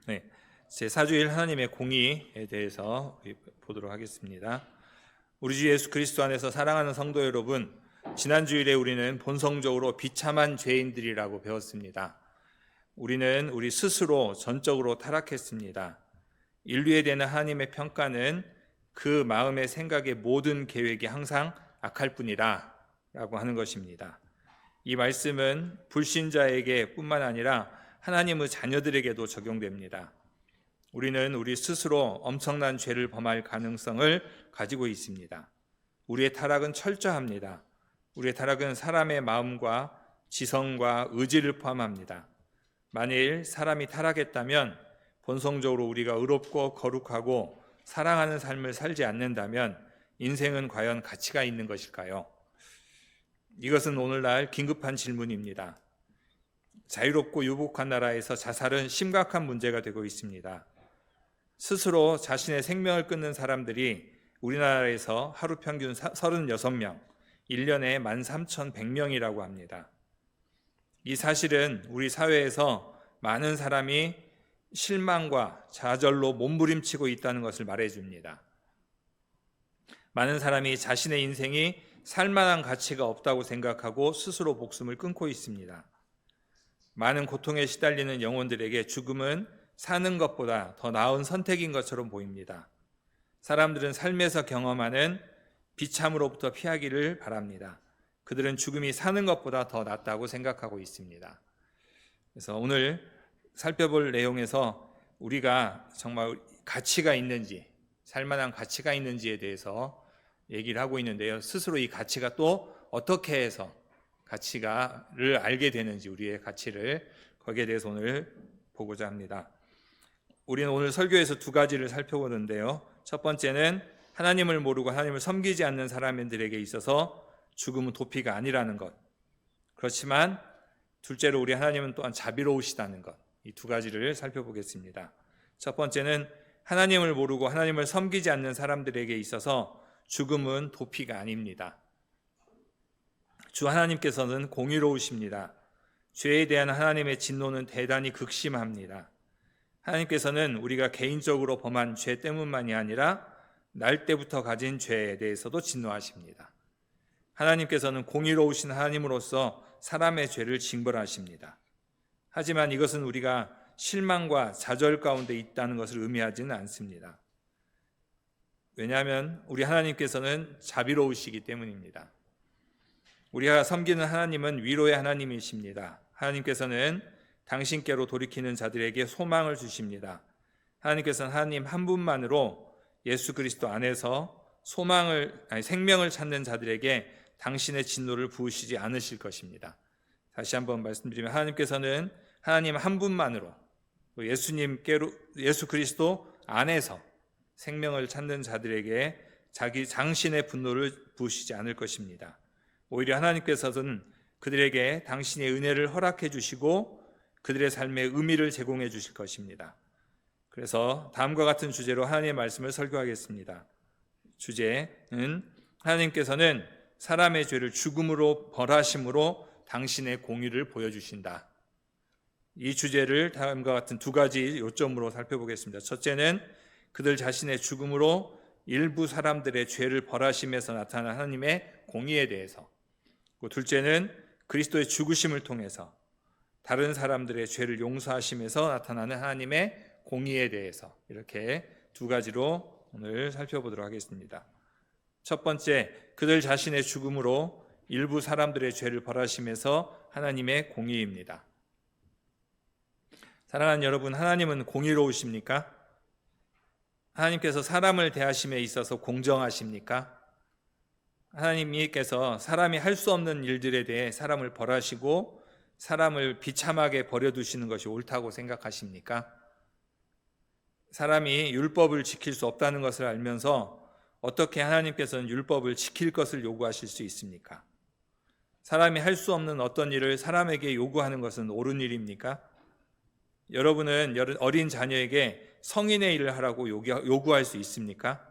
네, 제4주일 하나님의 공의에 대해서 보도록 하겠습니다. 우리 주 예수 그리스도 안에서 사랑하는 성도 여러분, 지난 주일에 우리는 본성적으로 비참한 죄인들이라고 배웠습니다. 우리는 우리 스스로 전적으로 타락했습니다. 인류에 대한 하나님의 평가는 그 마음의 생각의 모든 계획이 항상 악할 뿐이라 라고 하는 것입니다. 이 말씀은 불신자에게 뿐만 아니라 하나님의 자녀들에게도 적용됩니다. 우리는 우리 스스로 엄청난 죄를 범할 가능성을 가지고 있습니다. 우리의 타락은 철저합니다. 우리의 타락은 사람의 마음과 지성과 의지를 포함합니다. 만일 사람이 타락했다면 본성적으로 우리가 의롭고 거룩하고 사랑하는 삶을 살지 않는다면 인생은 과연 가치가 있는 것일까요? 이것은 오늘날 긴급한 질문입니다. 자유롭고 유복한 나라에서 자살은 심각한 문제가 되고 있습니다. 스스로 자신의 생명을 끊는 사람들이 우리나라에서 하루 평균 36명, 1년에 13,100명이라고 합니다. 이 사실은 우리 사회에서 많은 사람이 실망과 좌절로 몸부림치고 있다는 것을 말해줍니다. 많은 사람이 자신의 인생이 살만한 가치가 없다고 생각하고 스스로 목숨을 끊고 있습니다. 많은 고통에 시달리는 영혼들에게 죽음은 사는 것보다 더 나은 선택인 것처럼 보입니다. 사람들은 삶에서 경험하는 비참으로부터 피하기를 바랍니다. 그들은 죽음이 사는 것보다 더 낫다고 생각하고 있습니다. 그래서 오늘 살펴볼 내용에서 우리가 정말 가치가 있는지, 살만한 가치가 있는지에 대해서 얘기를 하고 있는데요. 스스로 이 가치가 또 어떻게 해서 가치를 알게 되는지, 우리의 가치를, 거기에 대해서 오늘 보고자 합니다. 우리는 오늘 설교에서 두 가지를 살펴보는데요. 첫 번째는 하나님을 모르고 하나님을 섬기지 않는 사람들에게 있어서 죽음은 도피가 아니라는 것. 그렇지만 둘째로 우리 하나님은 또한 자비로우시다는 것. 이 두 가지를 살펴보겠습니다. 첫 번째는 하나님을 모르고 하나님을 섬기지 않는 사람들에게 있어서 죽음은 도피가 아닙니다. 주 하나님께서는 공의로우십니다. 죄에 대한 하나님의 진노는 대단히 극심합니다. 하나님께서는 우리가 개인적으로 범한 죄 때문만이 아니라 날 때부터 가진 죄에 대해서도 진노하십니다. 하나님께서는 공의로우신 하나님으로서 사람의 죄를 징벌하십니다. 하지만 이것은 우리가 실망과 좌절 가운데 있다는 것을 의미하지는 않습니다. 왜냐하면 우리 하나님께서는 자비로우시기 때문입니다. 우리가 섬기는 하나님은 위로의 하나님이십니다. 하나님께서는 당신께로 돌이키는 자들에게 소망을 주십니다. 하나님께서는 하나님 한 분만으로 예수 그리스도 안에서 생명을 찾는 자들에게 당신의 진노를 부으시지 않으실 것입니다. 다시 한번 말씀드리면 하나님께서는 하나님 한 분만으로 예수 그리스도 안에서 생명을 찾는 자들에게 당신의 분노를 부으시지 않을 것입니다. 오히려 하나님께서는 그들에게 당신의 은혜를 허락해 주시고 그들의 삶에 의미를 제공해 주실 것입니다. 그래서 다음과 같은 주제로 하나님의 말씀을 설교하겠습니다. 주제는 하나님께서는 사람의 죄를 죽음으로 벌하심으로 당신의 공의를 보여주신다. 이 주제를 다음과 같은 두 가지 요점으로 살펴보겠습니다. 첫째는 그들 자신의 죽음으로 일부 사람들의 죄를 벌하심에서 나타난 하나님의 공의에 대해서, 둘째는 그리스도의 죽으심을 통해서 다른 사람들의 죄를 용서하심에서 나타나는 하나님의 공의에 대해서, 이렇게 두 가지로 오늘 살펴보도록 하겠습니다. 첫 번째, 그들 자신의 죽음으로 일부 사람들의 죄를 벌하심에서 하나님의 공의입니다. 사랑하는 여러분, 하나님은 공의로우십니까? 하나님께서 사람을 대하심에 있어서 공정하십니까? 하나님께서 사람이 할 수 없는 일들에 대해 사람을 벌하시고 사람을 비참하게 버려두시는 것이 옳다고 생각하십니까? 사람이 율법을 지킬 수 없다는 것을 알면서 어떻게 하나님께서는 율법을 지킬 것을 요구하실 수 있습니까? 사람이 할 수 없는 어떤 일을 사람에게 요구하는 것은 옳은 일입니까? 여러분은 어린 자녀에게 성인의 일을 하라고 요구할 수 있습니까?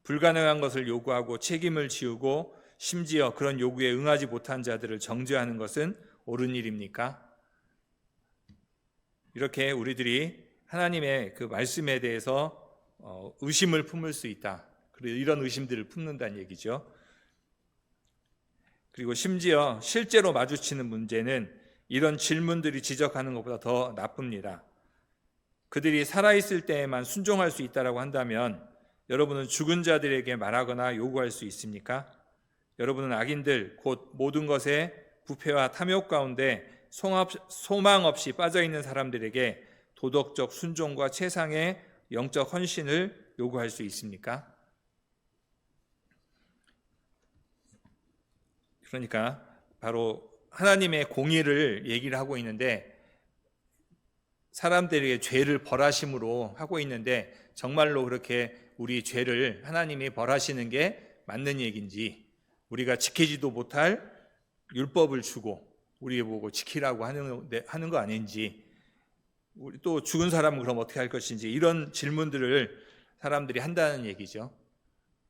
불가능한 것을 요구하고 책임을 지우고 심지어 그런 요구에 응하지 못한 자들을 정죄하는 것은 옳은 일입니까? 이렇게 우리들이 하나님의 그 말씀에 대해서 의심을 품을 수 있다. 그리고 이런 의심들을 품는다는 얘기죠. 그리고 심지어 실제로 마주치는 문제는 이런 질문들이 지적하는 것보다 더 나쁩니다. 그들이 살아있을 때에만 순종할 수 있다라고 한다면 여러분은 죽은 자들에게 말하거나 요구할 수 있습니까? 여러분은 악인들 곧 모든 것에 부패와 탐욕 가운데 소망 없이 빠져있는 사람들에게 도덕적 순종과 최상의 영적 헌신을 요구할 수 있습니까? 그러니까 바로 하나님의 공의를 얘기를 하고 있는데 사람들에게 죄를 벌하심으로 하고 있는데 정말로 그렇게 우리 죄를 하나님이 벌하시는 게 맞는 얘기인지 우리가 지키지도 못할 율법을 주고 우리 보고 지키라고 하는 거 아닌지 우리 또 죽은 사람은 그럼 어떻게 할 것인지 이런 질문들을 사람들이 한다는 얘기죠.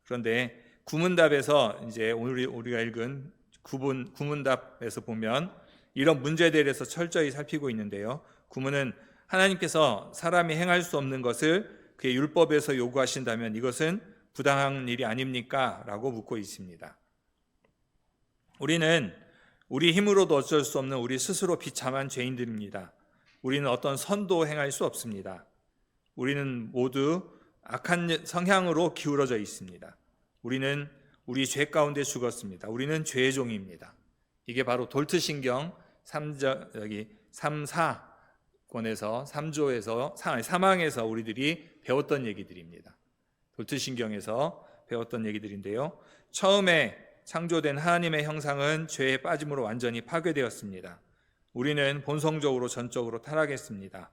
그런데 구문답에서 이제 우리가 읽은 구문답에서 보면 이런 문제들에 대해서 철저히 살피고 있는데요. 구문은 하나님께서 사람이 행할 수 없는 것을 그의 율법에서 요구하신다면 이것은 부당한 일이 아닙니까? 라고 묻고 있습니다. 우리는 우리 힘으로도 어쩔 수 없는 우리 스스로 비참한 죄인들입니다. 우리는 어떤 선도 행할 수 없습니다. 우리는 모두 악한 성향으로 기울어져 있습니다. 우리는 우리 죄 가운데 죽었습니다. 우리는 죄의 종입니다. 이게 바로 돌트신경 3.4권에서 3조에서 사망에서 우리들이 배웠던 얘기들입니다. 돌트신경에서 배웠던 얘기들인데요. 처음에 창조된 하나님의 형상은 죄에 빠짐으로 완전히 파괴되었습니다. 우리는 본성적으로 전적으로 타락했습니다.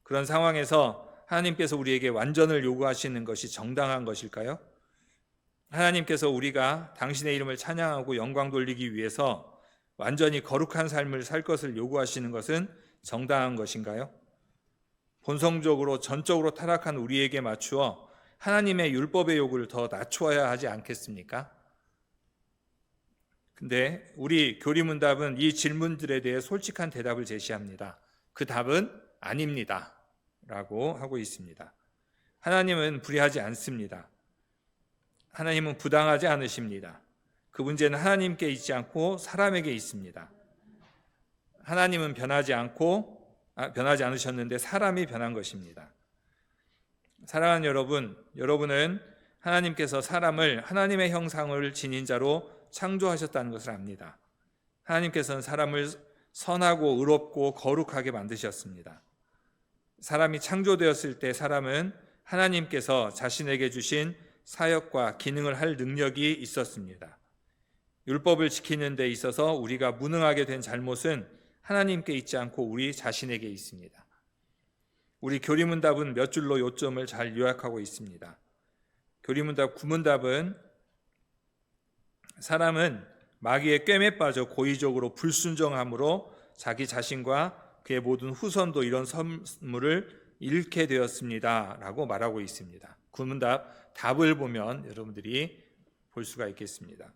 그런 상황에서 하나님께서 우리에게 완전을 요구하시는 것이 정당한 것일까요? 하나님께서 우리가 당신의 이름을 찬양하고 영광 돌리기 위해서 완전히 거룩한 삶을 살 것을 요구하시는 것은 정당한 것인가요? 본성적으로 전적으로 타락한 우리에게 맞추어 하나님의 율법의 요구를 더 낮추어야 하지 않겠습니까? 근데 우리 교리문답은 이 질문들에 대해 솔직한 대답을 제시합니다. 그 답은 아닙니다. 라고 하고 있습니다. 하나님은 불의하지 않습니다. 하나님은 부당하지 않으십니다. 그 문제는 하나님께 있지 않고 사람에게 있습니다. 하나님은 변하지 않으셨는데 사람이 변한 것입니다. 사랑하는 여러분, 여러분은 하나님께서 사람을 하나님의 형상을 지닌 자로 창조하셨다는 것을 압니다. 하나님께서는 사람을 선하고 의롭고 거룩하게 만드셨습니다. 사람이 창조되었을 때 사람은 하나님께서 자신에게 주신 사역과 기능을 할 능력이 있었습니다. 율법을 지키는 데 있어서 우리가 무능하게 된 잘못은 하나님께 있지 않고 우리 자신에게 있습니다. 우리 교리문답은 몇 줄로 요점을 잘 요약하고 있습니다. 교리문답 구문답은 사람은 마귀의 꿰매 빠져 고의적으로 불순종함으로 자기 자신과 그의 모든 후손도 이런 선물을 잃게 되었습니다. 라고 말하고 있습니다. 구문답 답을 보면 여러분들이 볼 수가 있겠습니다.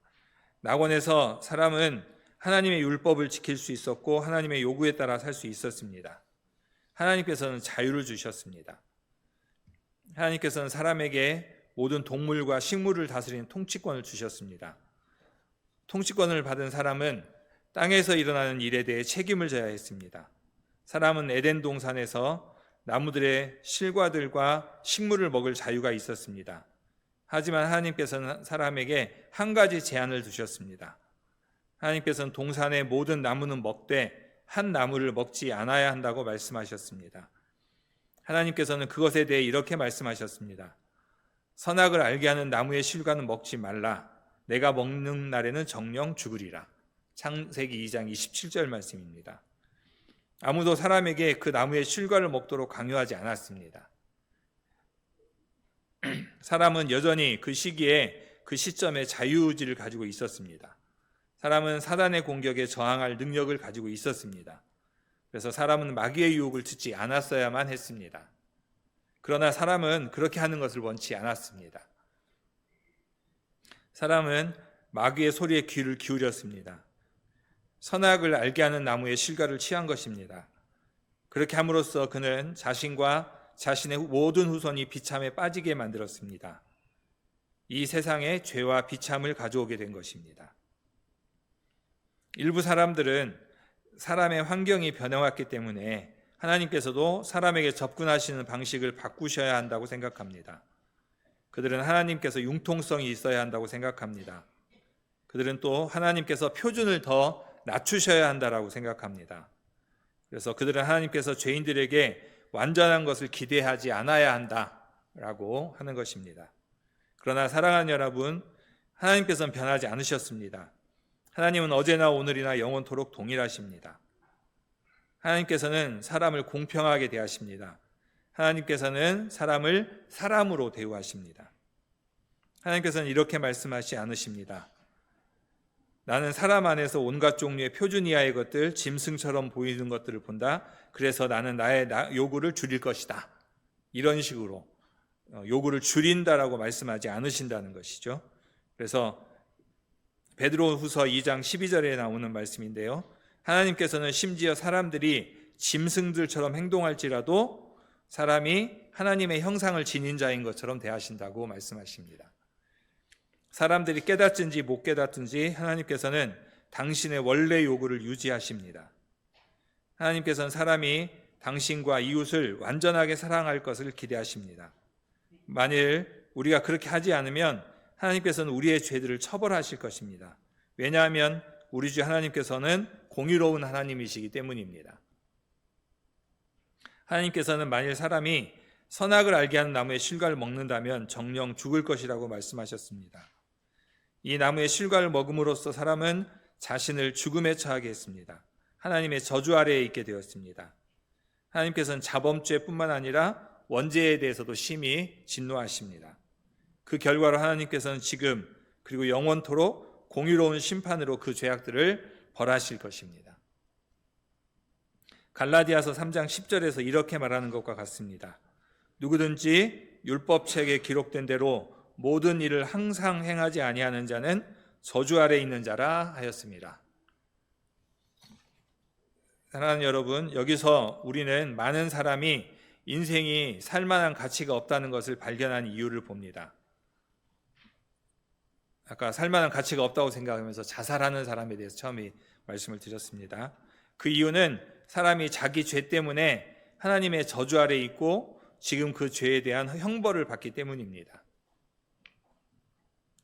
낙원에서 사람은 하나님의 율법을 지킬 수 있었고 하나님의 요구에 따라 살 수 있었습니다. 하나님께서는 자유를 주셨습니다. 하나님께서는 사람에게 모든 동물과 식물을 다스리는 통치권을 주셨습니다. 통치권을 받은 사람은 땅에서 일어나는 일에 대해 책임을 져야 했습니다. 사람은 에덴 동산에서 나무들의 실과들과 식물을 먹을 자유가 있었습니다. 하지만 하나님께서는 사람에게 한 가지 제한을 두셨습니다. 하나님께서는 동산의 모든 나무는 먹되 한 나무를 먹지 않아야 한다고 말씀하셨습니다. 하나님께서는 그것에 대해 이렇게 말씀하셨습니다. 선악을 알게 하는 나무의 실과는 먹지 말라. 내가 먹는 날에는 정령 죽으리라. 창세기 2장 27절 말씀입니다. 아무도 사람에게 그 나무의 실과를 먹도록 강요하지 않았습니다. 사람은 여전히 그 시기에 그 시점에 자유의지를 가지고 있었습니다. 사람은 사단의 공격에 저항할 능력을 가지고 있었습니다. 그래서 사람은 마귀의 유혹을 듣지 않았어야만 했습니다. 그러나 사람은 그렇게 하는 것을 원치 않았습니다. 사람은 마귀의 소리에 귀를 기울였습니다. 선악을 알게 하는 나무의 실과를 취한 것입니다. 그렇게 함으로써 그는 자신과 자신의 모든 후손이 비참에 빠지게 만들었습니다. 이 세상에 죄와 비참을 가져오게 된 것입니다. 일부 사람들은 사람의 환경이 변해왔기 때문에 하나님께서도 사람에게 접근하시는 방식을 바꾸셔야 한다고 생각합니다. 그들은 하나님께서 융통성이 있어야 한다고 생각합니다. 그들은 또 하나님께서 표준을 더 낮추셔야 한다고 생각합니다. 그래서 그들은 하나님께서 죄인들에게 완전한 것을 기대하지 않아야 한다라고 하는 것입니다. 그러나 사랑하는 여러분, 하나님께서는 변하지 않으셨습니다. 하나님은 어제나 오늘이나 영원토록 동일하십니다. 하나님께서는 사람을 공평하게 대하십니다. 하나님께서는 사람을 사람으로 대우하십니다. 하나님께서는 이렇게 말씀하시지 않으십니다. 나는 사람 안에서 온갖 종류의 표준 이하의 것들, 짐승처럼 보이는 것들을 본다. 그래서 나는 나의 요구를 줄일 것이다. 이런 식으로 요구를 줄인다라고 말씀하지 않으신다는 것이죠. 그래서 베드로후서 2장 12절에 나오는 말씀인데요. 하나님께서는 심지어 사람들이 짐승들처럼 행동할지라도 사람이 하나님의 형상을 지닌 자인 것처럼 대하신다고 말씀하십니다. 사람들이 깨닫든지 못 깨닫든지 하나님께서는 당신의 원래 요구를 유지하십니다. 하나님께서는 사람이 당신과 이웃을 완전하게 사랑할 것을 기대하십니다. 만일 우리가 그렇게 하지 않으면 하나님께서는 우리의 죄들을 처벌하실 것입니다. 왜냐하면 우리 주 하나님께서는 공의로운 하나님이시기 때문입니다. 하나님께서는 만일 사람이 선악을 알게 하는 나무의 실과를 먹는다면 정녕 죽을 것이라고 말씀하셨습니다. 이 나무의 실과를 먹음으로써 사람은 자신을 죽음에 처하게 했습니다. 하나님의 저주 아래에 있게 되었습니다. 하나님께서는 자범죄뿐만 아니라 원죄에 대해서도 심히 진노하십니다. 그 결과로 하나님께서는 지금 그리고 영원토록 공의로운 심판으로 그 죄악들을 벌하실 것입니다. 갈라디아서 3장 10절에서 이렇게 말하는 것과 같습니다. 누구든지 율법책에 기록된 대로 모든 일을 항상 행하지 아니하는 자는 저주 아래 있는 자라 하였습니다. 사랑하는 여러분, 여기서 우리는 많은 사람이 인생이 살만한 가치가 없다는 것을 발견한 이유를 봅니다. 아까 살만한 가치가 없다고 생각하면서 자살하는 사람에 대해서 처음에 말씀을 드렸습니다. 그 이유는 사람이 자기 죄 때문에 하나님의 저주 아래 있고 지금 그 죄에 대한 형벌을 받기 때문입니다.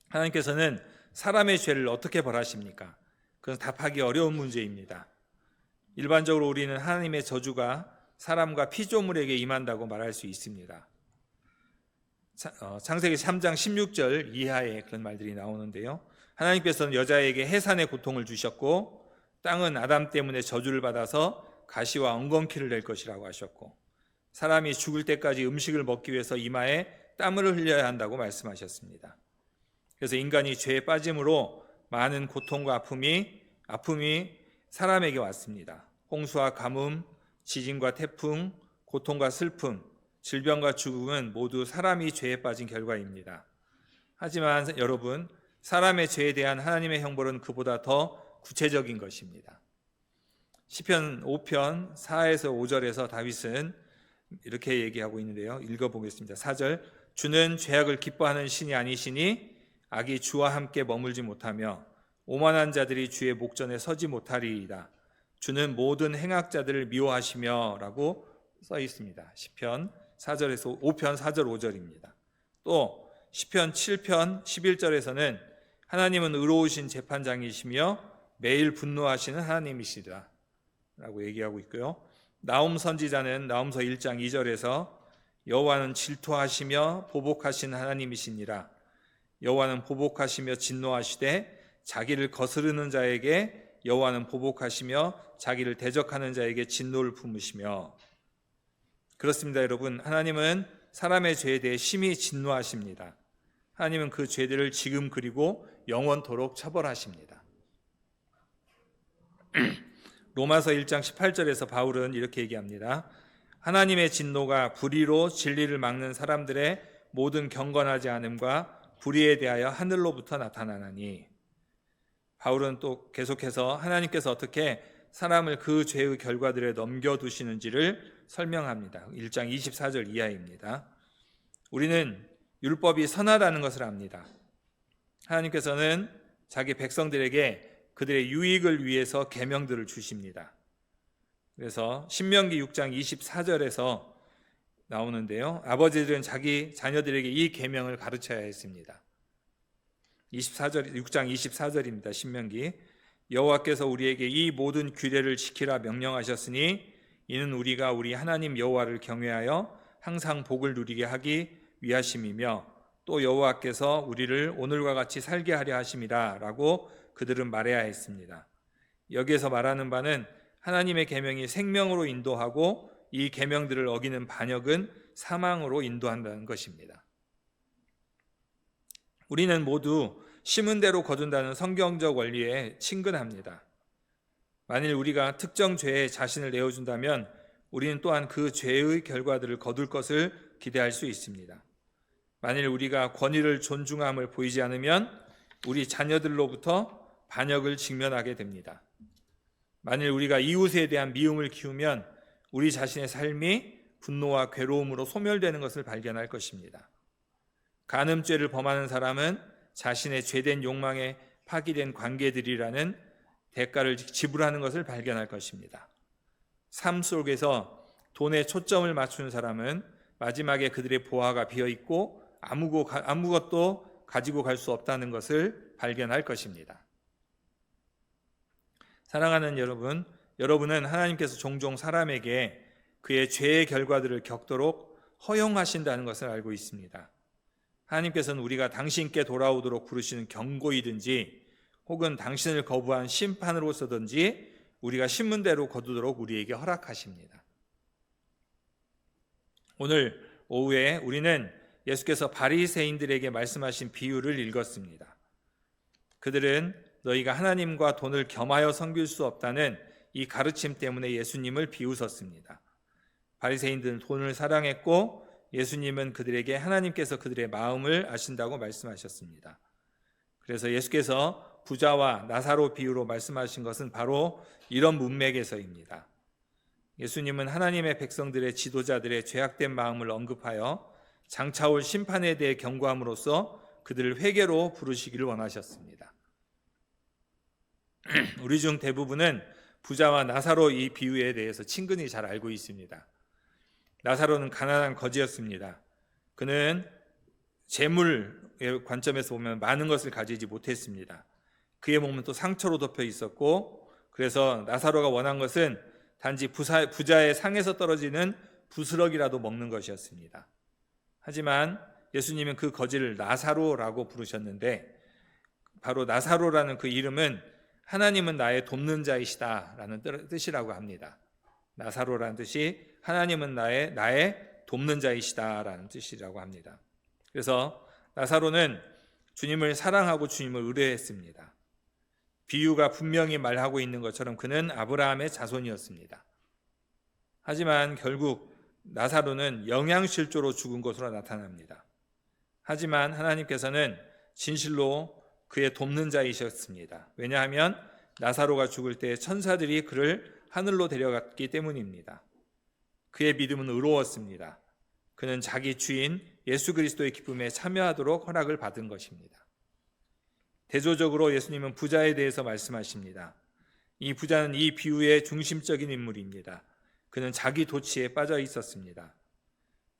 하나님께서는 사람의 죄를 어떻게 벌하십니까? 그건 답하기 어려운 문제입니다. 일반적으로 우리는 하나님의 저주가 사람과 피조물에게 임한다고 말할 수 있습니다. 창세기 3장 16절 이하에 그런 말들이 나오는데요. 하나님께서는 여자에게 해산의 고통을 주셨고 땅은 아담 때문에 저주를 받아서 가시와 엉겅퀴를 낼 것이라고 하셨고 사람이 죽을 때까지 음식을 먹기 위해서 이마에 땀을 흘려야 한다고 말씀하셨습니다. 그래서 인간이 죄에 빠짐으로 많은 고통과 아픔이 사람에게 왔습니다. 홍수와 가뭄, 지진과 태풍, 고통과 슬픔, 질병과 죽음은 모두 사람이 죄에 빠진 결과입니다. 하지만 여러분, 사람의 죄에 대한 하나님의 형벌은 그보다 더 구체적인 것입니다. 시편 5편 4에서 5절에서 다윗은 이렇게 얘기하고 있는데요. 읽어보겠습니다. 4절, 주는 죄악을 기뻐하는 신이 아니시니 악이 주와 함께 머물지 못하며 오만한 자들이 주의 목전에 서지 못하리이다. 주는 모든 행악자들을 미워하시며 라고 써 있습니다. 시편 4절에서 5편 4절 5절입니다. 또 시편 7편 11절에서는 하나님은 의로우신 재판장이시며 매일 분노하시는 하나님이시다 라고 얘기하고 있고요. 나움 선지자는 나움서 1장 2절에서 여호와는 질투하시며 보복하신 하나님이시니라. 여호와는 보복하시며 진노하시되 자기를 거스르는 자에게 여호와는 보복하시며 자기를 대적하는 자에게 진노를 품으시며. 그렇습니다, 여러분. 하나님은 사람의 죄에 대해 심히 진노하십니다. 하나님은 그 죄들을 지금 그리고 영원토록 처벌하십니다. 로마서 1장 18절에서 바울은 이렇게 얘기합니다. 하나님의 진노가 불의로 진리를 막는 사람들의 모든 경건하지 않음과 불의에 대하여 하늘로부터 나타나나니. 바울은 또 계속해서 하나님께서 어떻게 사람을 그 죄의 결과들에 넘겨두시는지를 설명합니다. 1장 24절 이하입니다. 우리는 율법이 선하다는 것을 압니다. 하나님께서는 자기 백성들에게 그들의 유익을 위해서 계명들을 주십니다. 그래서 신명기 6장 24절에서 나오는데요. 아버지들은 자기 자녀들에게 이 계명을 가르쳐야 했습니다. 6장 24절입니다. 신명기. 여호와께서 우리에게 이 모든 규례를 지키라 명령하셨으니 이는 우리가 우리 하나님 여호와를 경외하여 항상 복을 누리게 하기 위하심이며 또 여호와께서 우리를 오늘과 같이 살게 하려 하심이라 라고 그들은 말해야 했습니다. 여기에서 말하는 바는 하나님의 계명이 생명으로 인도하고 이 계명들을 어기는 반역은 사망으로 인도한다는 것입니다. 우리는 모두 심은 대로 거둔다는 성경적 원리에 친근합니다. 만일 우리가 특정 죄에 자신을 내어준다면 우리는 또한 그 죄의 결과들을 거둘 것을 기대할 수 있습니다. 만일 우리가 권위를 존중함을 보이지 않으면 우리 자녀들로부터 반역을 직면하게 됩니다. 만일 우리가 이웃에 대한 미움을 키우면 우리 자신의 삶이 분노와 괴로움으로 소멸되는 것을 발견할 것입니다. 간음죄를 범하는 사람은 자신의 죄된 욕망에 파기된 관계들이라는 대가를 지불하는 것을 발견할 것입니다. 삶 속에서 돈에 초점을 맞추는 사람은 마지막에 그들의 보화가 비어있고 아무것도 가지고 갈 수 없다는 것을 발견할 것입니다. 사랑하는 여러분, 여러분은 하나님께서 종종 사람에게 그의 죄의 결과들을 겪도록 허용하신다는 것을 알고 있습니다. 하나님께서는 우리가 당신께 돌아오도록 부르시는 경고이든지 혹은 당신을 거부한 심판으로서든지 우리가 심은 대로 거두도록 우리에게 허락하십니다. 오늘 오후에 우리는 예수께서 바리새인들에게 말씀하신 비유를 읽었습니다. 그들은 너희가 하나님과 돈을 겸하여 섬길 수 없다는 이 가르침 때문에 예수님을 비웃었습니다. 바리새인들은 돈을 사랑했고 예수님은 그들에게 하나님께서 그들의 마음을 아신다고 말씀하셨습니다. 그래서 예수께서 부자와 나사로 비유로 말씀하신 것은 바로 이런 문맥에서입니다. 예수님은 하나님의 백성들의 지도자들의 죄악된 마음을 언급하여 장차올 심판에 대해 경고함으로써 그들을 회개로 부르시기를 원하셨습니다. 우리 중 대부분은 부자와 나사로 이 비유에 대해서 친근히 잘 알고 있습니다. 나사로는 가난한 거지였습니다. 그는 재물의 관점에서 보면 많은 것을 가지지 못했습니다. 그의 몸은 또 상처로 덮여 있었고 그래서 나사로가 원한 것은 단지 부자의 상에서 떨어지는 부스럭이라도 먹는 것이었습니다. 하지만 예수님은 그 거지를 나사로라고 부르셨는데 바로 나사로라는 그 이름은 하나님은 나의 돕는 자이시다라는 뜻이라고 합니다. 나사로라는 뜻이 하나님은 나의 돕는 자이시다라는 뜻이라고 합니다. 그래서 나사로는 주님을 사랑하고 주님을 의뢰했습니다. 비유가 분명히 말하고 있는 것처럼 그는 아브라함의 자손이었습니다. 하지만 결국 나사로는 영양실조로 죽은 것으로 나타납니다. 하지만 하나님께서는 진실로 그의 돕는 자이셨습니다. 왜냐하면 나사로가 죽을 때 천사들이 그를 하늘로 데려갔기 때문입니다. 그의 믿음은 의로웠습니다. 그는 자기 주인 예수 그리스도의 기쁨에 참여하도록 허락을 받은 것입니다. 대조적으로 예수님은 부자에 대해서 말씀하십니다. 이 부자는 이 비유의 중심적인 인물입니다. 그는 자기 도취에 빠져 있었습니다.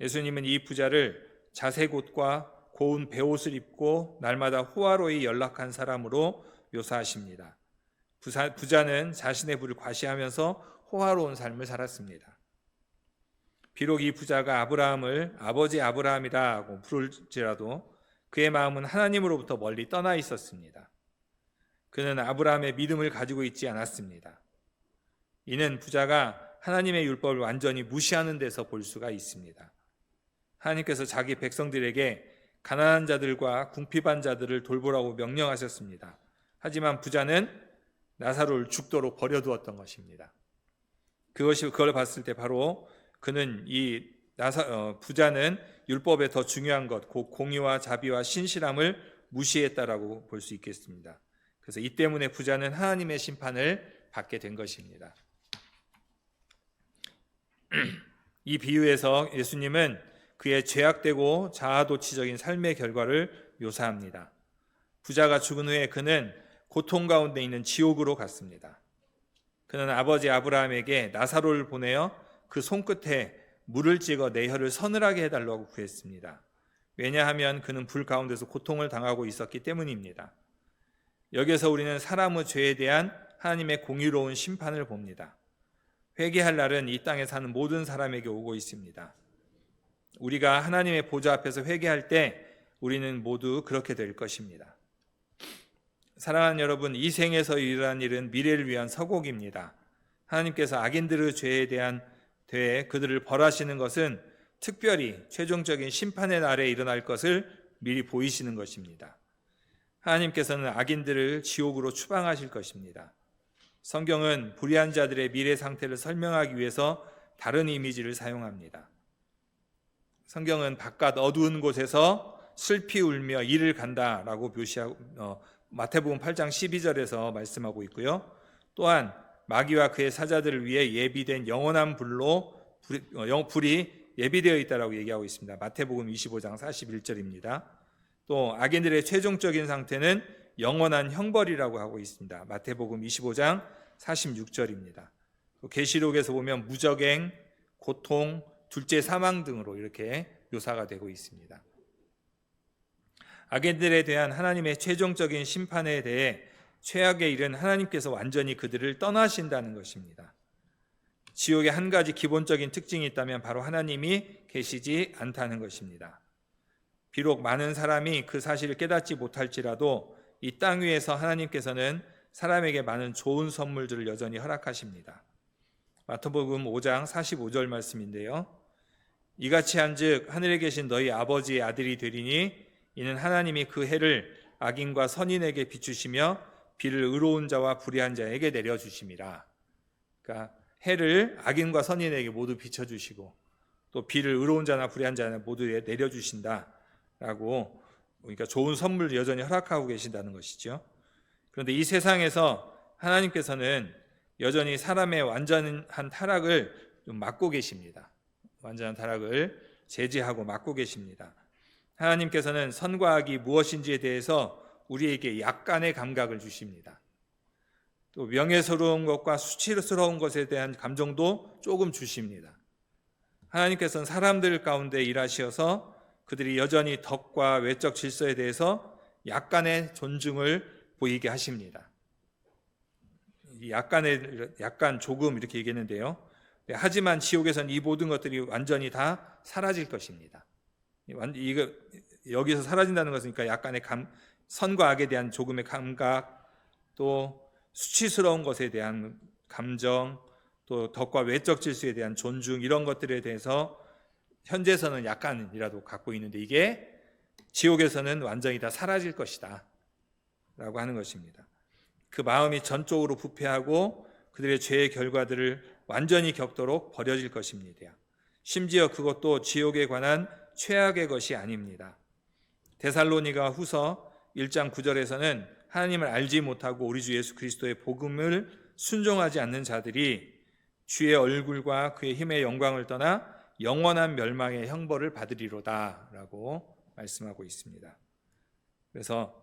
예수님은 이 부자를 자색 옷과 고운 베옷을 입고 날마다 호화로이 연락한 사람으로 묘사하십니다. 부자는 자신의 부를 과시하면서 호화로운 삶을 살았습니다. 비록 이 부자가 아브라함을 아버지 아브라함이라고 부를지라도 그의 마음은 하나님으로부터 멀리 떠나 있었습니다. 그는 아브라함의 믿음을 가지고 있지 않았습니다. 이는 부자가 하나님의 율법을 완전히 무시하는 데서 볼 수가 있습니다. 하나님께서 자기 백성들에게 가난한 자들과 궁핍한 자들을 돌보라고 명령하셨습니다. 하지만 부자는 나사로를 죽도록 버려두었던 것입니다. 그걸 봤을 때 바로 그는 부자는 율법에 더 중요한 것, 곧 공의와 자비와 신실함을 무시했다라고 볼 수 있겠습니다. 그래서 이 때문에 부자는 하나님의 심판을 받게 된 것입니다. 이 비유에서 예수님은 그의 죄악되고 자아도취적인 삶의 결과를 묘사합니다. 부자가 죽은 후에 그는 고통 가운데 있는 지옥으로 갔습니다. 그는 아버지 아브라함에게 나사로를 보내어 그 손끝에 물을 찍어 내 혀를 서늘하게 해달라고 구했습니다. 왜냐하면 그는 불 가운데서 고통을 당하고 있었기 때문입니다. 여기서 우리는 사람의 죄에 대한 하나님의 공의로운 심판을 봅니다. 회개할 날은 이 땅에 사는 모든 사람에게 오고 있습니다. 우리가 하나님의 보좌 앞에서 회개할 때 우리는 모두 그렇게 될 것입니다. 사랑하는 여러분, 이 생에서 일어난 일은 미래를 위한 서곡입니다. 하나님께서 악인들의 죄에 대한 그들을 벌하시는 것은 특별히 최종적인 심판의 날에 일어날 것을 미리 보이시는 것입니다. 하나님께서는 악인들을 지옥으로 추방하실 것입니다. 성경은 불의한 자들의 미래 상태를 설명하기 위해서 다른 이미지를 사용합니다. 성경은 바깥 어두운 곳에서 슬피 울며 이를 간다라고 묘시하고 마태복음 8장 12절에서 말씀하고 있고요. 또한 마귀와 그의 사자들을 위해 예비된 영원한 불이 예비되어 있다라고 얘기하고 있습니다. 마태복음 25장 41절입니다. 또 악인들의 최종적인 상태는 영원한 형벌이라고 하고 있습니다. 마태복음 25장 46절입니다. 계시록에서 보면 무적행, 고통, 둘째 사망 등으로 이렇게 묘사가 되고 있습니다. 악인들에 대한 하나님의 최종적인 심판에 대해 최악의 일은 하나님께서 완전히 그들을 떠나신다는 것입니다. 지옥의 한 가지 기본적인 특징이 있다면 바로 하나님이 계시지 않다는 것입니다. 비록 많은 사람이 그 사실을 깨닫지 못할지라도 이 땅 위에서 하나님께서는 사람에게 많은 좋은 선물들을 여전히 허락하십니다. 마태복음 5장 45절 말씀인데요. 이같이 한즉 하늘에 계신 너희 아버지의 아들이 되리니 이는 하나님이 그 해를 악인과 선인에게 비추시며 비를 의로운 자와 불의한 자에게 내려주심이라. 그러니까 해를 악인과 선인에게 모두 비춰주시고 또 비를 의로운 자나 불의한 자나 모두에 내려주신다라고, 그러니까 좋은 선물을 여전히 허락하고 계신다는 것이죠. 그런데 이 세상에서 하나님께서는 여전히 사람의 완전한 타락을 좀 막고 계십니다. 완전한 타락을 제지하고 막고 계십니다. 하나님께서는 선과 악이 무엇인지에 대해서 우리에게 약간의 감각을 주십니다. 또 명예스러운 것과 수치스러운 것에 대한 감정도 조금 주십니다. 하나님께서는 사람들 가운데 일하셔서 그들이 여전히 덕과 외적 질서에 대해서 약간의 존중을 보이게 하십니다. 약간 조금 이렇게 얘기했는데요. 하지만 지옥에서는 이 모든 것들이 완전히 다 사라질 것입니다. 여기서 사라진다는 것이니까 약간의 선과 악에 대한 조금의 감각, 또 수치스러운 것에 대한 감정, 또 덕과 외적 질서에 대한 존중, 이런 것들에 대해서 현재에서는 약간이라도 갖고 있는데 이게 지옥에서는 완전히 다 사라질 것이다 라고 하는 것입니다. 그 마음이 전적으로 부패하고 그들의 죄의 결과들을 완전히 겪도록 버려질 것입니다. 심지어 그것도 지옥에 관한 최악의 것이 아닙니다. 데살로니가 후서 1장 9절에서는 하나님을 알지 못하고 우리 주 예수 그리스도의 복음을 순종하지 않는 자들이 주의 얼굴과 그의 힘의 영광을 떠나 영원한 멸망의 형벌을 받으리로다 라고 말씀하고 있습니다. 그래서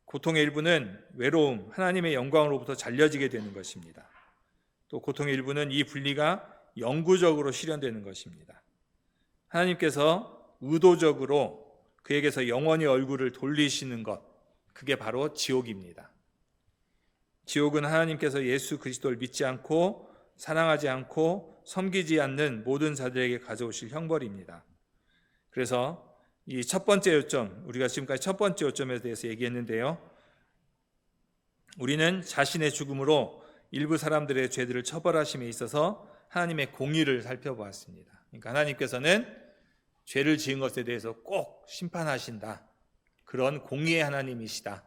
고통의 일부는 외로움, 하나님의 영광으로부터 잘려지게 되는 것입니다. 또 고통의 일부는 이 분리가 영구적으로 실현되는 것입니다. 하나님께서 의도적으로 그에게서 영원히 얼굴을 돌리시는 것, 그게 바로 지옥입니다. 지옥은 하나님께서 예수 그리스도를 믿지 않고 사랑하지 않고 섬기지 않는 모든 자들에게 가져오실 형벌입니다. 그래서 이 첫 번째 요점, 우리가 지금까지 첫 번째 요점에 대해서 얘기했는데요. 우리는 자신의 죽음으로 일부 사람들의 죄들을 처벌하심에 있어서 하나님의 공의를 살펴보았습니다. 그러니까 하나님께서는 죄를 지은 것에 대해서 꼭 심판하신다. 그런 공의의 하나님이시다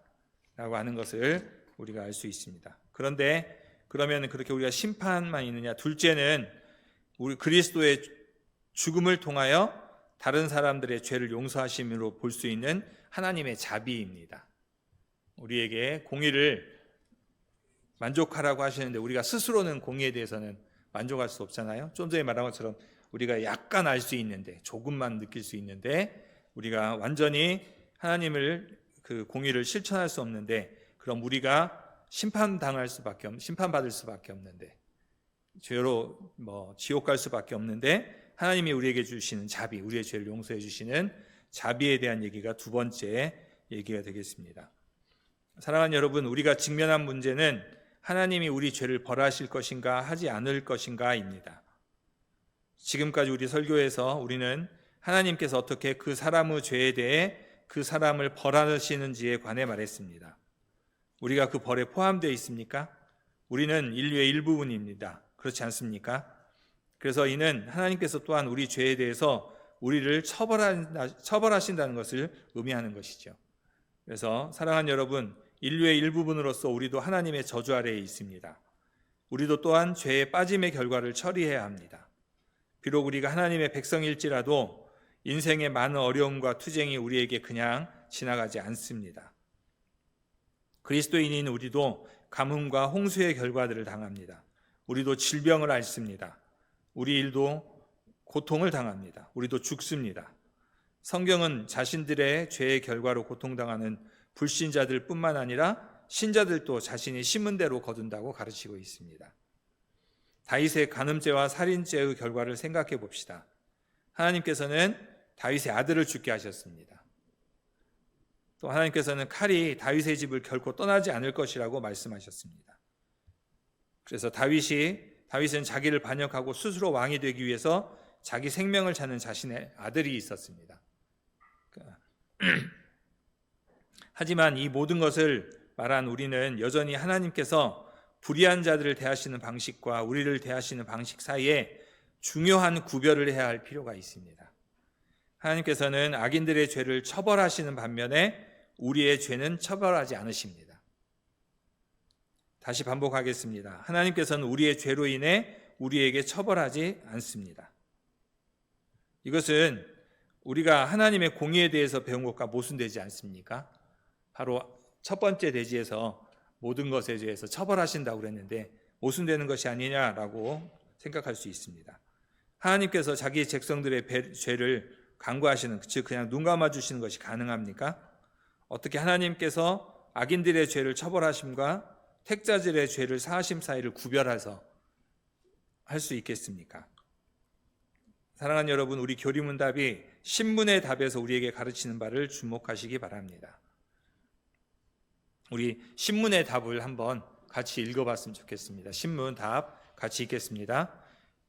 라고 하는 것을 우리가 알 수 있습니다. 그런데 그러면 그렇게 우리가 심판만 있느냐? 둘째는 우리 그리스도의 죽음을 통하여 다른 사람들의 죄를 용서하심으로 볼 수 있는 하나님의 자비입니다. 우리에게 공의를 만족하라고 하시는데 우리가 스스로는 공의에 대해서는 만족할 수 없잖아요. 좀 전에 말한 것처럼 우리가 약간 알 수 있는데, 조금만 느낄 수 있는데, 우리가 완전히 하나님을 그 공의를 실천할 수 없는데, 그럼 우리가 심판받을 수밖에 없는데, 죄로 지옥 갈 수밖에 없는데, 하나님이 우리에게 주시는 자비, 우리의 죄를 용서해 주시는 자비에 대한 얘기가 두 번째 얘기가 되겠습니다. 사랑하는 여러분, 우리가 직면한 문제는 하나님이 우리 죄를 벌하실 것인가 하지 않을 것인가입니다. 지금까지 우리 설교에서 우리는 하나님께서 어떻게 그 사람의 죄에 대해 그 사람을 벌하시는지에 관해 말했습니다. 우리가 그 벌에 포함되어 있습니까? 우리는 인류의 일부분입니다. 그렇지 않습니까? 그래서 이는 하나님께서 또한 우리 죄에 대해서 우리를 처벌하신다는 것을 의미하는 것이죠. 그래서 사랑하는 여러분, 인류의 일부분으로서 우리도 하나님의 저주 아래에 있습니다. 우리도 또한 죄의 빠짐의 결과를 처리해야 합니다. 비록 우리가 하나님의 백성일지라도 인생의 많은 어려움과 투쟁이 우리에게 그냥 지나가지 않습니다. 그리스도인인 우리도 가뭄과 홍수의 결과들을 당합니다. 우리도 질병을 앓습니다. 우리 일도 고통을 당합니다. 우리도 죽습니다. 성경은 자신들의 죄의 결과로 고통당하는 불신자들 뿐만 아니라 신자들도 자신이 심은 대로 거둔다고 가르치고 있습니다. 다윗의 간음죄와 살인죄의 결과를 생각해 봅시다. 하나님께서는 다윗의 아들을 죽게 하셨습니다. 또 하나님께서는 칼이 다윗의 집을 결코 떠나지 않을 것이라고 말씀하셨습니다. 그래서 다윗은 자기를 반역하고 스스로 왕이 되기 위해서 자기 생명을 찾는 자신의 아들이 있었습니다. 하지만 이 모든 것을 말한 우리는 여전히 하나님께서 불의한 자들을 대하시는 방식과 우리를 대하시는 방식 사이에 중요한 구별을 해야 할 필요가 있습니다. 하나님께서는 악인들의 죄를 처벌하시는 반면에 우리의 죄는 처벌하지 않으십니다. 다시 반복하겠습니다. 하나님께서는 우리의 죄로 인해 우리에게 처벌하지 않습니다. 이것은 우리가 하나님의 공의에 대해서 배운 것과 모순되지 않습니까? 바로 첫 번째 대지에서 모든 것에 대해서 처벌하신다고 그랬는데 모순되는 것이 아니냐라고 생각할 수 있습니다. 하나님께서 자기 백성들의 죄를 간구하시는, 즉 그냥 눈 감아주시는 것이 가능합니까? 어떻게 하나님께서 악인들의 죄를 처벌하심과 택자들의 죄를 사하심 사이를 구별해서 할 수 있겠습니까? 사랑하는 여러분, 우리 교리문답이 신문의 답에서 우리에게 가르치는 바를 주목하시기 바랍니다. 우리 신문의 답을 한번 같이 읽어봤으면 좋겠습니다. 신문 답 같이 읽겠습니다.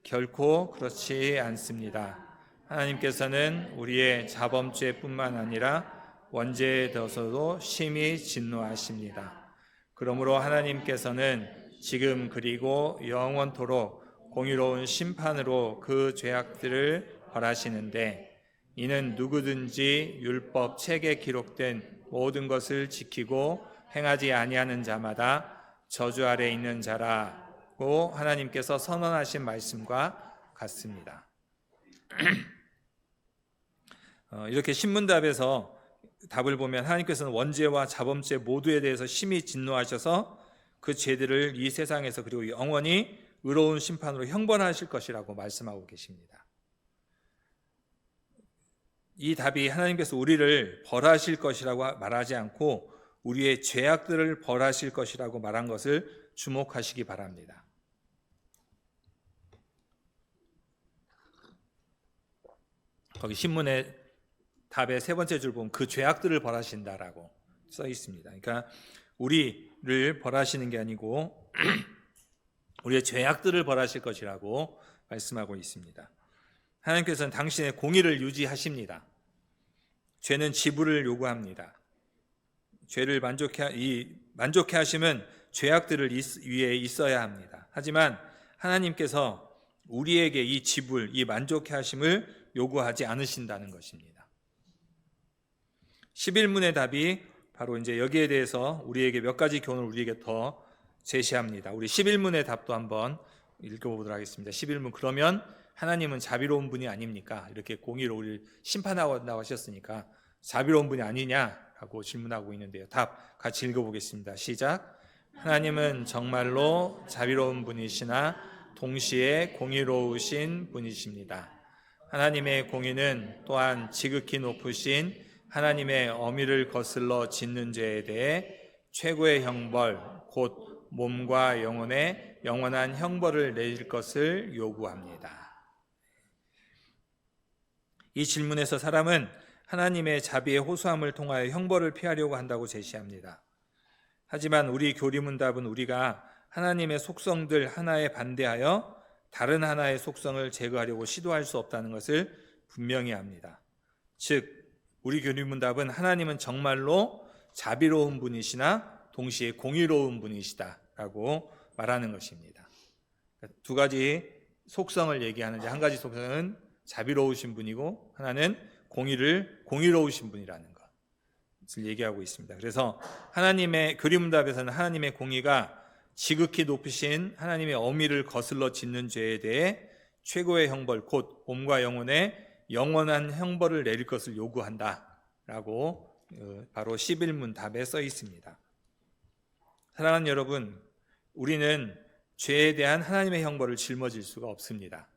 결코 그렇지 않습니다. 하나님께서는 우리의 자범죄뿐만 아니라 원죄에 대해서도 심히 진노하십니다. 그러므로 하나님께서는 지금 그리고 영원토록 공의로운 심판으로 그 죄악들을 벌하시는데, 이는 누구든지 율법 책에 기록된 모든 것을 지키고 행하지 아니하는 자마다 저주 아래 있는 자라고 하나님께서 선언하신 말씀과 같습니다. 이렇게 신문답에서 답을 보면 하나님께서는 원죄와 자범죄 모두에 대해서 심히 진노하셔서 그 죄들을 이 세상에서 그리고 영원히 의로운 심판으로 형벌하실 것이라고 말씀하고 계십니다. 이 답이 하나님께서 우리를 벌하실 것이라고 말하지 않고 우리의 죄악들을 벌하실 것이라고 말한 것을 주목하시기 바랍니다. 거기 신문의 답의 세 번째 줄 보면 그 죄악들을 벌하신다라고 써 있습니다. 그러니까 우리를 벌하시는 게 아니고 우리의 죄악들을 벌하실 것이라고 말씀하고 있습니다. 하나님께서는 당신의 공의를 유지하십니다. 죄는 지불을 요구합니다. 죄를 만족해 하심은 죄악들을 위에 있어야 합니다. 하지만 하나님께서 우리에게 이 지불, 이 만족해 하심을 요구하지 않으신다는 것입니다. 11문의 답이 바로 이제 여기에 대해서 우리에게 몇 가지 교훈을 우리에게 더 제시합니다. 우리 11문의 답도 한번 읽어보도록 하겠습니다. 11문, 그러면 하나님은 자비로운 분이 아닙니까? 이렇게 공의로 우리를 심판하고 하셨으니까 자비로운 분이 아니냐라고 질문하고 있는데요. 답 같이 읽어보겠습니다. 시작. 하나님은 정말로 자비로운 분이시나 동시에 공의로우신 분이십니다. 하나님의 공의는 또한 지극히 높으신 하나님의 엄의를 거슬러 짓는 죄에 대해 최고의 형벌, 곧 몸과 영혼에 영원한 형벌을 내릴 것을 요구합니다. 이 질문에서 사람은 하나님의 자비의 호소함을 통하여 형벌을 피하려고 한다고 제시합니다. 하지만 우리 교리문답은 우리가 하나님의 속성들 하나에 반대하여 다른 하나의 속성을 제거하려고 시도할 수 없다는 것을 분명히 합니다. 즉, 우리 교리문답은 하나님은 정말로 자비로운 분이시나 동시에 공의로운 분이시다라고 말하는 것입니다. 두 가지 속성을 얘기하는데, 한 가지 속성은 자비로우신 분이고 하나는 공의로우신 분이라는 것을 얘기하고 있습니다. 그래서 하나님의 교리문답에서는 하나님의 공의가 지극히 높으신 하나님의 엄의를 거슬러 짓는 죄에 대해 최고의 형벌, 곧 몸과 영혼에 영원한 형벌을 내릴 것을 요구한다라고 바로 11문 답에 써 있습니다. 사랑하는 여러분, 우리는 죄에 대한 하나님의 형벌을 짊어질 수가 없습니다.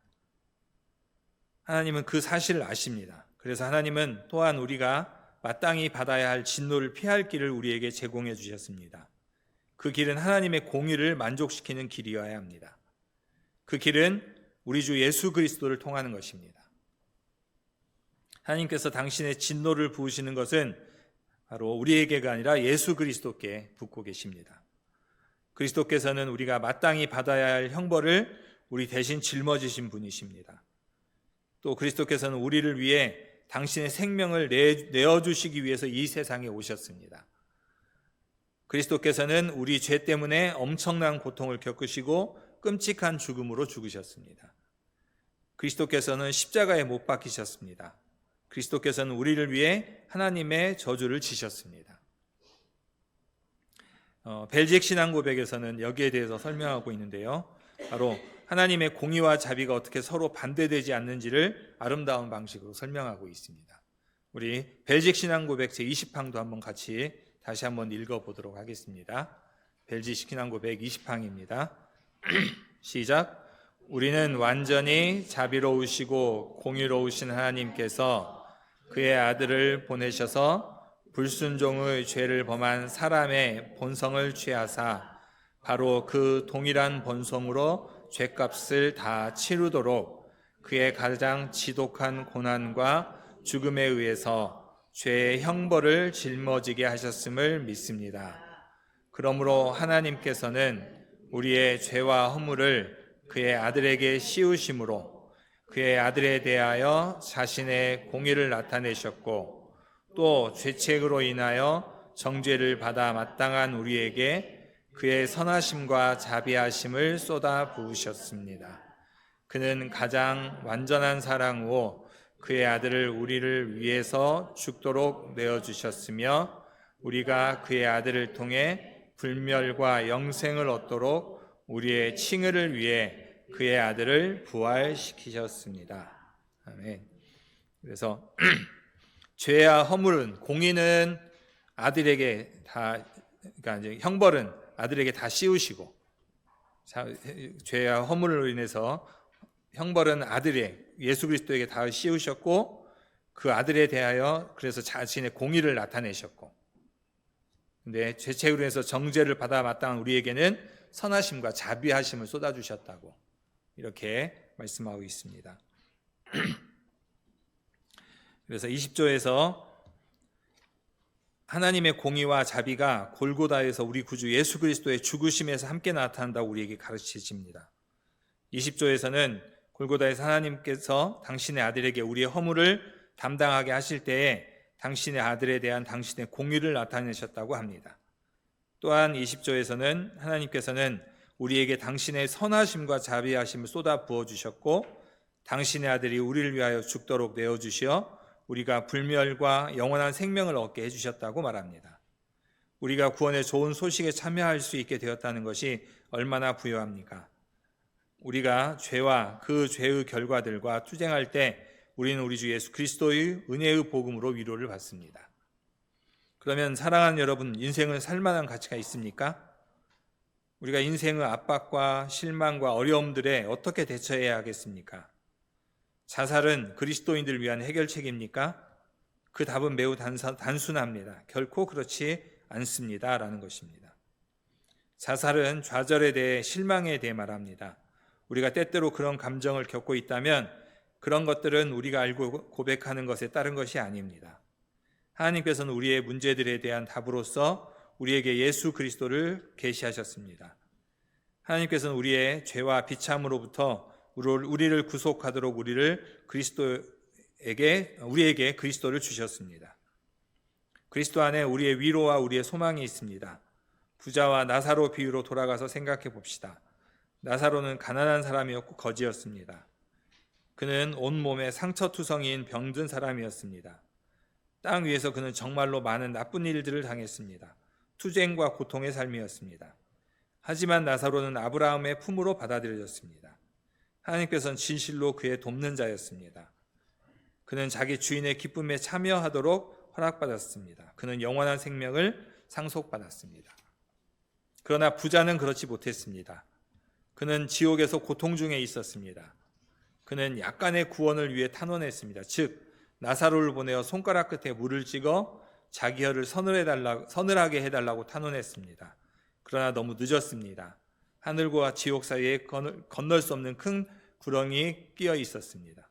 하나님은 그 사실을 아십니다. 그래서 하나님은 또한 우리가 마땅히 받아야 할 진노를 피할 길을 우리에게 제공해 주셨습니다. 그 길은 하나님의 공의를 만족시키는 길이어야 합니다. 그 길은 우리 주 예수 그리스도를 통하는 것입니다. 하나님께서 당신의 진노를 부으시는 것은 바로 우리에게가 아니라 예수 그리스도께 붓고 계십니다. 그리스도께서는 우리가 마땅히 받아야 할 형벌을 우리 대신 짊어지신 분이십니다. 또 그리스도께서는 우리를 위해 당신의 생명을 내어주시기 위해서 이 세상에 오셨습니다. 그리스도께서는 우리 죄 때문에 엄청난 고통을 겪으시고 끔찍한 죽음으로 죽으셨습니다. 그리스도께서는 십자가에 못 박히셨습니다. 그리스도께서는 우리를 위해 하나님의 저주를 지셨습니다. 벨직 신앙고백에서는 여기에 대해서 설명하고 있는데요. 바로 하나님의 공의와 자비가 어떻게 서로 반대되지 않는지를 아름다운 방식으로 설명하고 있습니다. 우리 벨직 신앙고백 제20항도 한번 같이 다시 한번 읽어보도록 하겠습니다. 벨직 신앙고백 20항입니다. 시작. 우리는 완전히 자비로우시고 공의로우신 하나님께서 그의 아들을 보내셔서 불순종의 죄를 범한 사람의 본성을 취하사 바로 그 동일한 본성으로 죄값을 다 치르도록 그의 가장 지독한 고난과 죽음에 의해서 죄의 형벌을 짊어지게 하셨음을 믿습니다. 그러므로 하나님께서는 우리의 죄와 허물을 그의 아들에게 씌우심으로 그의 아들에 대하여 자신의 공의를 나타내셨고 또 죄책으로 인하여 정죄를 받아 마땅한 우리에게 그의 선하심과 자비하심을 쏟아 부으셨습니다. 그는 가장 완전한 사랑으로 그의 아들을 우리를 위해서 죽도록 내어주셨으며 우리가 그의 아들을 통해 불멸과 영생을 얻도록 우리의 칭의를 위해 그의 아들을 부활시키셨습니다. 아멘. 그래서 죄와 허물은 공의는 아들에게 다, 그러니까 이제 형벌은 아들에게 다 씌우시고 죄와 허물로 인해서 형벌은 아들의 예수 그리스도에게 다 씌우셨고 그 아들에 대하여 그래서 자신의 공의를 나타내셨고 근데 죄책으로 해서 정죄를 받아 마땅한 우리에게는 선하심과 자비하심을 쏟아주셨다고 이렇게 말씀하고 있습니다. 그래서 20조에서 하나님의 공의와 자비가 골고다에서 우리 구주 예수 그리스도의 죽으심에서 함께 나타난다고 우리에게 가르치십니다. 20조에서는 골고다에서 하나님께서 당신의 아들에게 우리의 허물을 담당하게 하실 때에 당신의 아들에 대한 당신의 공의를 나타내셨다고 합니다. 또한 20조에서는 하나님께서는 우리에게 당신의 선하심과 자비하심을 쏟아 부어주셨고 당신의 아들이 우리를 위하여 죽도록 내어주시어 우리가 불멸과 영원한 생명을 얻게 해주셨다고 말합니다. 우리가 구원의 좋은 소식에 참여할 수 있게 되었다는 것이 얼마나 부요합니까? 우리가 죄와 그 죄의 결과들과 투쟁할 때 우리는 우리 주 예수 그리스도의 은혜의 복음으로 위로를 받습니다. 그러면 사랑하는 여러분, 인생을 살 만한 가치가 있습니까? 우리가 인생의 압박과 실망과 어려움들에 어떻게 대처해야 하겠습니까? 자살은 그리스도인들을 위한 해결책입니까? 그 답은 매우 단순합니다. 결코 그렇지 않습니다. 라는 것입니다. 자살은 좌절에 대해 실망에 대해 말합니다. 우리가 때때로 그런 감정을 겪고 있다면 그런 것들은 우리가 알고 고백하는 것에 따른 것이 아닙니다. 하나님께서는 우리의 문제들에 대한 답으로서 우리에게 예수 그리스도를 계시하셨습니다. 하나님께서는 우리의 죄와 비참으로부터 우리를 구속하도록 우리에게 그리스도를 주셨습니다. 그리스도 안에 우리의 위로와 우리의 소망이 있습니다. 부자와 나사로 비유로 돌아가서 생각해 봅시다. 나사로는 가난한 사람이었고 거지였습니다. 그는 온몸에 상처투성이인 병든 사람이었습니다. 땅 위에서 그는 정말로 많은 나쁜 일들을 당했습니다. 투쟁과 고통의 삶이었습니다. 하지만 나사로는 아브라함의 품으로 받아들여졌습니다. 하나님께서는 진실로 그의 돕는 자였습니다. 그는 자기 주인의 기쁨에 참여하도록 허락받았습니다. 그는 영원한 생명을 상속받았습니다. 그러나 부자는 그렇지 못했습니다. 그는 지옥에서 고통 중에 있었습니다. 그는 약간의 구원을 위해 탄원했습니다. 즉 나사로를 보내어 손가락 끝에 물을 찍어 자기 혀를 서늘하게 해달라고 탄원했습니다. 그러나 너무 늦었습니다. 하늘과 지옥 사이에 건널 수 없는 큰 구렁이 끼어 있었습니다.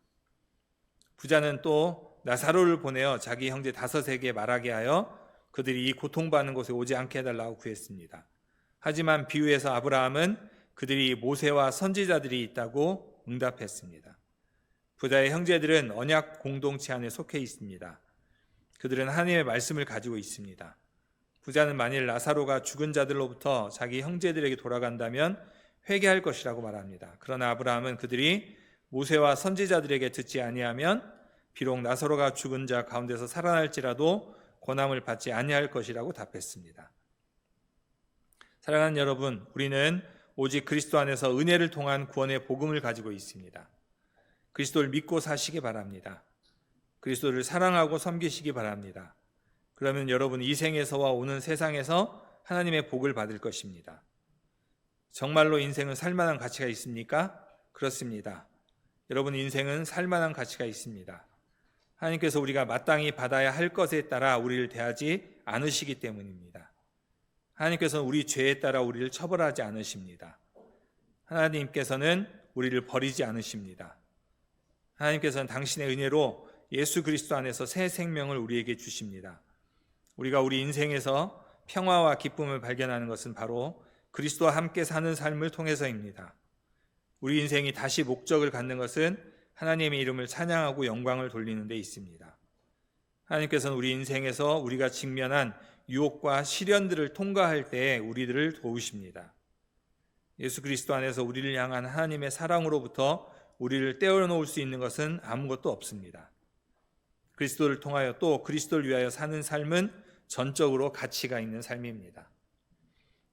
부자는 또 나사로를 보내어 자기 형제 5에게 말하게 하여 그들이 이 고통받는 곳에 오지 않게 해달라고 구했습니다. 하지만 비유에서 아브라함은 그들이 모세와 선지자들이 있다고 응답했습니다. 부자의 형제들은 언약 공동체 안에 속해 있습니다. 그들은 하나님의 말씀을 가지고 있습니다. 부자는 만일 나사로가 죽은 자들로부터 자기 형제들에게 돌아간다면 회개할 것이라고 말합니다. 그러나 아브라함은 그들이 모세와 선지자들에게 듣지 아니하면 비록 나사로가 죽은 자 가운데서 살아날지라도 고난을 받지 아니할 것이라고 답했습니다. 사랑하는 여러분, 우리는 오직 그리스도 안에서 은혜를 통한 구원의 복음을 가지고 있습니다. 그리스도를 믿고 사시기 바랍니다. 그리스도를 사랑하고 섬기시기 바랍니다. 그러면 여러분 이 생에서와 오는 세상에서 하나님의 복을 받을 것입니다. 정말로 인생은 살만한 가치가 있습니까? 그렇습니다. 여러분 인생은 살만한 가치가 있습니다. 하나님께서 우리가 마땅히 받아야 할 것에 따라 우리를 대하지 않으시기 때문입니다. 하나님께서는 우리 죄에 따라 우리를 처벌하지 않으십니다. 하나님께서는 우리를 버리지 않으십니다. 하나님께서는 당신의 은혜로 예수 그리스도 안에서 새 생명을 우리에게 주십니다. 우리가 우리 인생에서 평화와 기쁨을 발견하는 것은 바로 그리스도와 함께 사는 삶을 통해서입니다. 우리 인생이 다시 목적을 갖는 것은 하나님의 이름을 찬양하고 영광을 돌리는 데 있습니다. 하나님께서는 우리 인생에서 우리가 직면한 유혹과 시련들을 통과할 때 우리들을 도우십니다. 예수 그리스도 안에서 우리를 향한 하나님의 사랑으로부터 우리를 떼어놓을 수 있는 것은 아무것도 없습니다. 그리스도를 통하여 또 그리스도를 위하여 사는 삶은 전적으로 가치가 있는 삶입니다.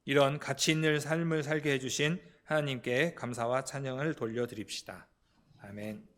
이런 가치 있는 삶을 살게 해주신 하나님께 감사와 찬양을 돌려드립시다. 아멘.